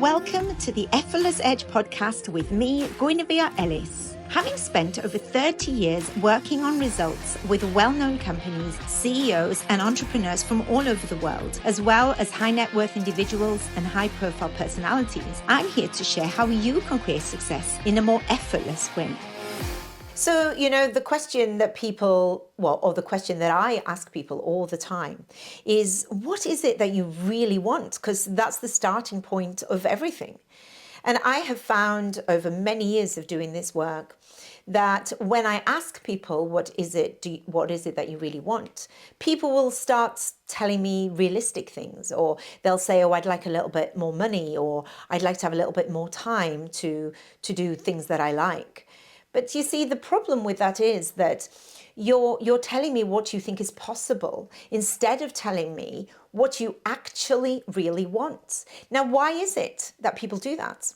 Welcome to the Effortless Edge podcast with me, Guinevere Ellis. Having spent over 30 years working on results with well-known companies, CEOs and entrepreneurs from all over the world, as well as high net worth individuals and high-profile personalities, I'm here to share how you can create success in a more effortless way. So, the question that the question that I ask people all the time is, what is it that you really want? Because that's the starting point of everything. And I have found over many years of doing this work that when I ask people, what is it that you really want? People will start telling me realistic things, or they'll say, oh, I'd like a little bit more money, or I'd like to have a little bit more time to do things that I like. But you see, the problem with that is that you're telling me what you think is possible instead of telling me what you actually really want. Now, why is it that people do that?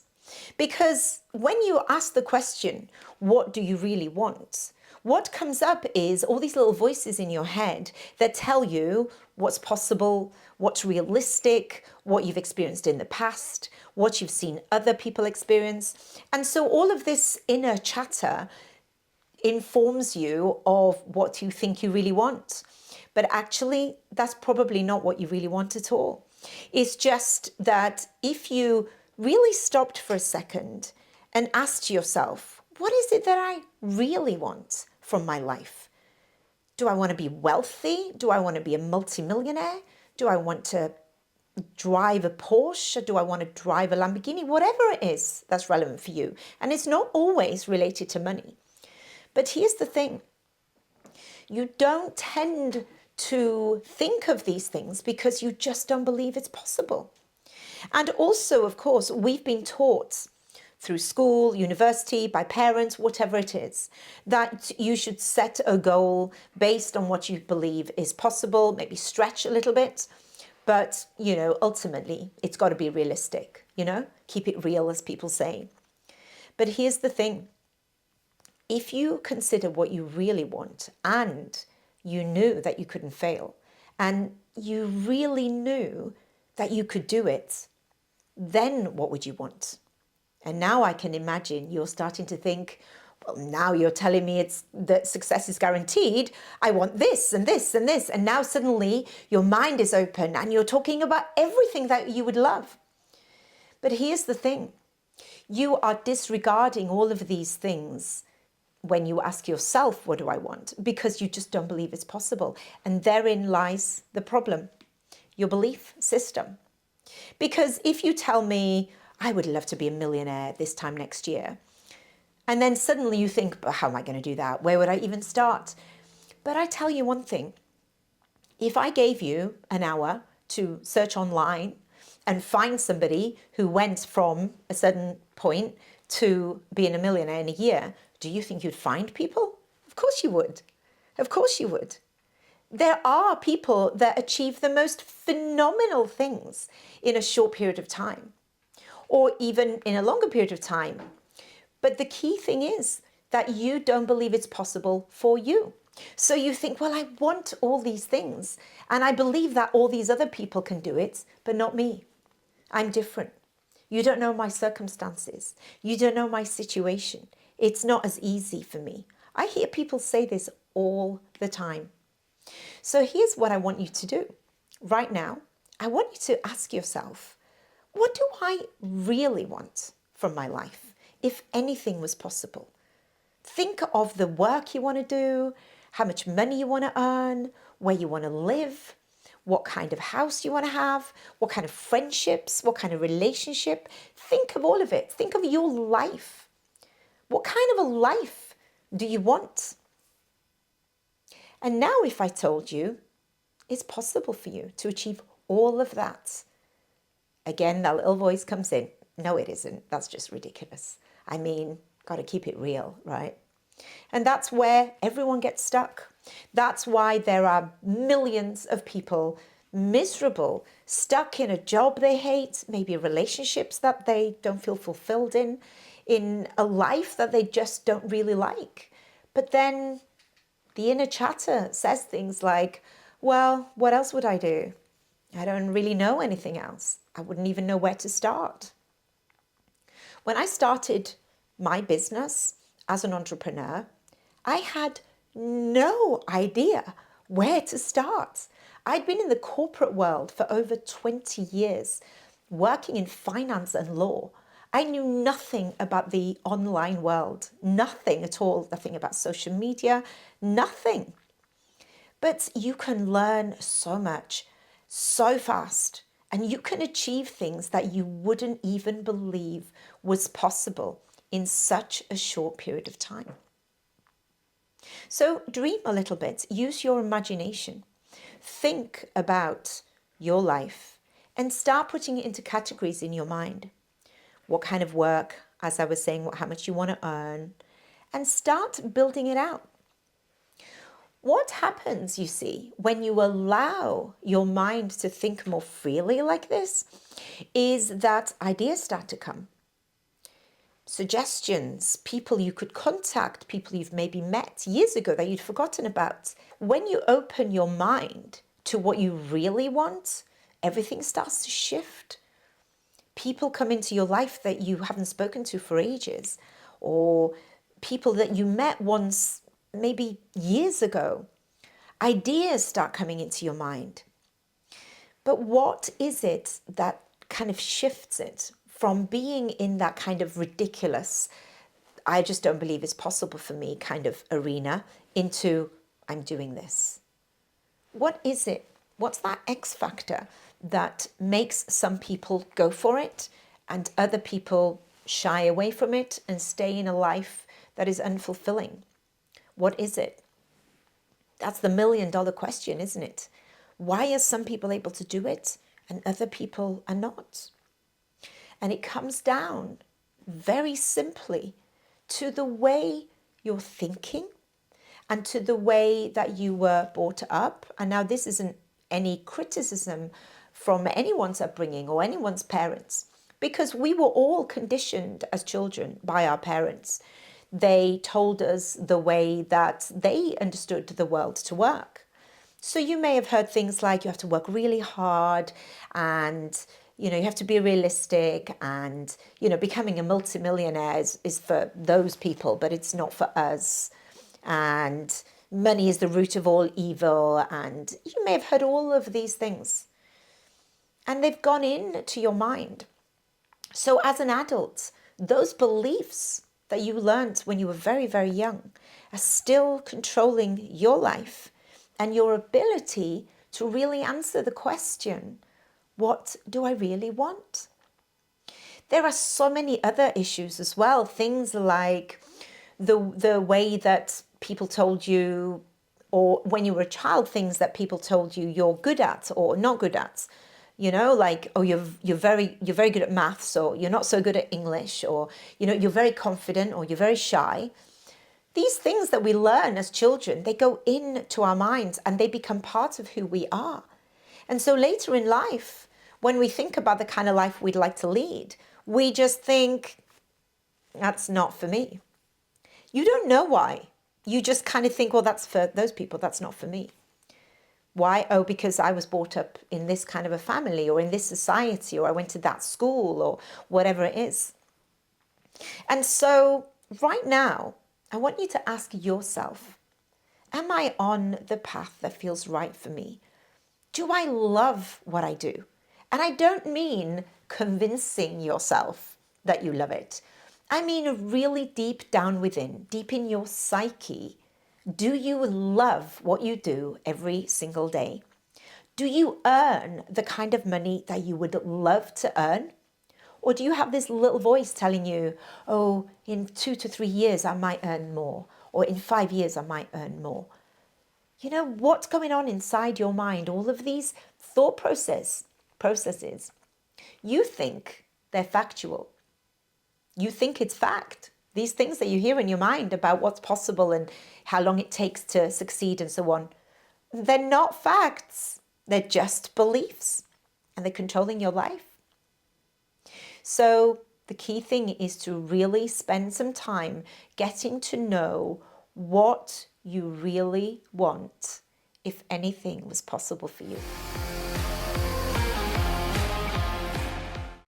Because when you ask the question, what do you really want? What comes up is all these little voices in your head that tell you what's possible, what's realistic, what you've experienced in the past, what you've seen other people experience. And so all of this inner chatter informs you of what you think you really want. But actually, that's probably not what you really want at all. It's just that if you really stopped for a second and asked yourself, what is it that I really want from my life? Do I want to be wealthy? Do I want to be a multimillionaire? Do I want to drive a Porsche? Do I want to drive a Lamborghini? Whatever it is that's relevant for you. And it's not always related to money. But here's the thing. You don't tend to think of these things because you just don't believe it's possible. And also, of course, we've been taught through school, university, by parents, whatever it is, that you should set a goal based on what you believe is possible, maybe stretch a little bit. But, ultimately, it's got to be realistic, keep it real, as people say. But here's the thing. If you consider what you really want and you knew that you couldn't fail and you really knew that you could do it, then what would you want? And now I can imagine you're starting to think, well, now you're telling me that success is guaranteed. I want this and this and this. And now suddenly your mind is open and you're talking about everything that you would love. But here's the thing. You are disregarding all of these things when you ask yourself, what do I want? Because you just don't believe it's possible. And therein lies the problem, your belief system. Because if you tell me, I would love to be a millionaire this time next year, and then suddenly you think, but how am I going to do that? Where would I even start? But I tell you one thing. If I gave you an hour to search online and find somebody who went from a certain point to being a millionaire in a year, do you think you'd find people? Of course you would. Of course you would. There are people that achieve the most phenomenal things in a short period of time, or even in a longer period of time. But the key thing is that you don't believe it's possible for you. So you think, well, I want all these things, and I believe that all these other people can do it, but not me. I'm different. You don't know my circumstances. You don't know my situation. It's not as easy for me. I hear people say this all the time. So here's what I want you to do. Right now, I want you to ask yourself, what do I really want from my life, if anything was possible? Think of the work you want to do, how much money you want to earn, where you want to live, what kind of house you want to have, what kind of friendships, what kind of relationship. Think of all of it. Think of your life. What kind of a life do you want? And now if I told you it's possible for you to achieve all of that, again, that little voice comes in. No, it isn't. That's just ridiculous. I mean, got to keep it real, right? And that's where everyone gets stuck. That's why there are millions of people miserable, stuck in a job they hate, maybe relationships that they don't feel fulfilled in a life that they just don't really like. But then the inner chatter says things like, well, what else would I do? I don't really know anything else. I wouldn't even know where to start. When I started my business as an entrepreneur, I had no idea where to start. I'd been in the corporate world for over 20 years, working in finance and law. I knew nothing about the online world, nothing at all, nothing about social media, nothing. But you can learn so much, so fast, and you can achieve things that you wouldn't even believe was possible in such a short period of time. So dream a little bit, use your imagination, think about your life and start putting it into categories in your mind. What kind of work, as I was saying, how much you want to earn, and start building it out. What happens, you see, when you allow your mind to think more freely like this is that ideas start to come. Suggestions, people you could contact, people you've maybe met years ago that you'd forgotten about. When you open your mind to what you really want, everything starts to shift. People come into your life that you haven't spoken to for ages, or people that you met once, maybe years ago. Ideas start coming into your mind. But what is it that kind of shifts it from being in that kind of ridiculous, I just don't believe it's possible for me kind of arena into I'm doing this? What is it? What's that X factor that makes some people go for it and other people shy away from it and stay in a life that is unfulfilling? What is it? That's the $1 million question, isn't it? Why are some people able to do it and other people are not? And it comes down very simply to the way you're thinking and to the way that you were brought up. And now this isn't any criticism from anyone's upbringing or anyone's parents, because we were all conditioned as children by our parents. They told us the way that they understood the world to work. So you may have heard things like you have to work really hard and, you have to be realistic and, becoming a multimillionaire is for those people, but it's not for us. And money is the root of all evil. And you may have heard all of these things. And they've gone into your mind. So as an adult, those beliefs that you learned when you were very, very young are still controlling your life and your ability to really answer the question, what do I really want? There are so many other issues as well. Things like the way that people told you, or when you were a child, things that people told you you're good at or not good at. Like, oh, you're very good at maths, or you're not so good at English, or, you're very confident, or you're very shy. These things that we learn as children, they go into our minds and they become part of who we are. And so later in life, when we think about the kind of life we'd like to lead, we just think, that's not for me. You don't know why. You just kind of think, well, that's for those people, that's not for me. Why? Oh, because I was brought up in this kind of a family or in this society, or I went to that school or whatever it is. And so right now, I want you to ask yourself, am I on the path that feels right for me? Do I love what I do? And I don't mean convincing yourself that you love it. I mean really deep down within, deep in your psyche. Do you love what you do every single day? Do you earn the kind of money that you would love to earn? Or do you have this little voice telling you, oh, in 2 to 3 years, I might earn more. Or in 5 years, I might earn more. What's going on inside your mind? All of these thought processes. You think they're factual. You think it's fact. These things that you hear in your mind about what's possible and how long it takes to succeed and so on, they're not facts. They're just beliefs, and they're controlling your life. So the key thing is to really spend some time getting to know what you really want, if anything was possible for you.